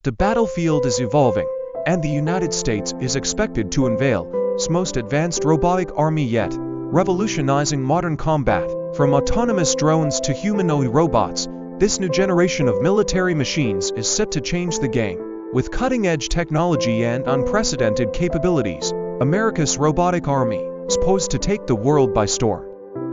The battlefield is evolving, and the United States is expected to unveil its most advanced robotic army yet, revolutionizing modern combat. From autonomous drones to humanoid robots, this new generation of military machines is set to change the game. With cutting-edge technology and unprecedented capabilities, America's robotic army is poised to take the world by storm.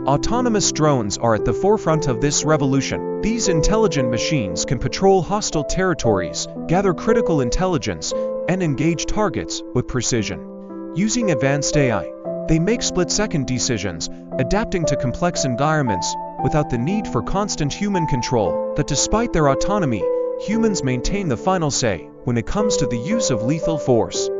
Autonomous drones are at the forefront of this revolution. These intelligent machines can patrol hostile territories, gather critical intelligence, and engage targets with precision. Using advanced AI, they make split-second decisions, adapting to complex environments without the need for constant human control. That despite their autonomy, humans maintain the final say when it comes to the use of lethal force.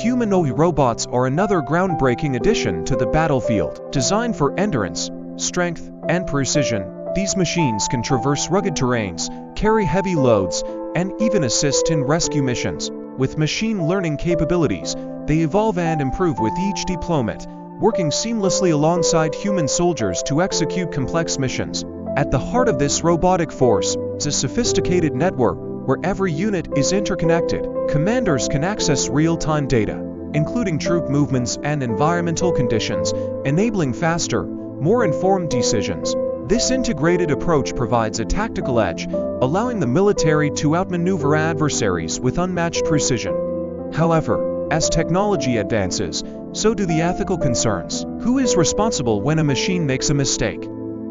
Humanoid robots are another groundbreaking addition to the battlefield. Designed for endurance, strength, and precision, these machines can traverse rugged terrains, carry heavy loads, and even assist in rescue missions. With machine learning capabilities, they evolve and improve with each deployment, working seamlessly alongside human soldiers to execute complex missions. At the heart of this robotic force is a sophisticated network where every unit is interconnected. Commanders can access real-time data, including troop movements and environmental conditions, enabling faster, more informed decisions. This integrated approach provides a tactical edge, allowing the military to outmaneuver adversaries with unmatched precision. However, as technology advances, so do the ethical concerns. Who is responsible when a machine makes a mistake?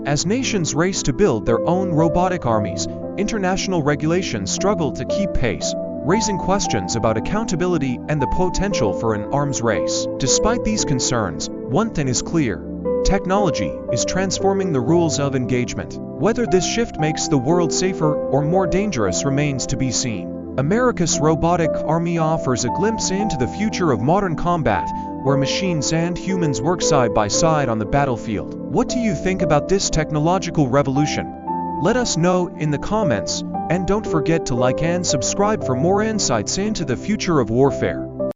As nations race to build their own robotic armies, international regulations struggle to keep pace, raising questions about accountability and the potential for an arms race. Despite these concerns, one thing is clear: technology is transforming the rules of engagement. Whether this shift makes the world safer or more dangerous remains to be seen. America's robotic army offers a glimpse into the future of modern combat, where machines and humans work side by side on the battlefield. What do you think about this technological revolution? Let us know in the comments, and don't forget to like and subscribe for more insights into the future of warfare.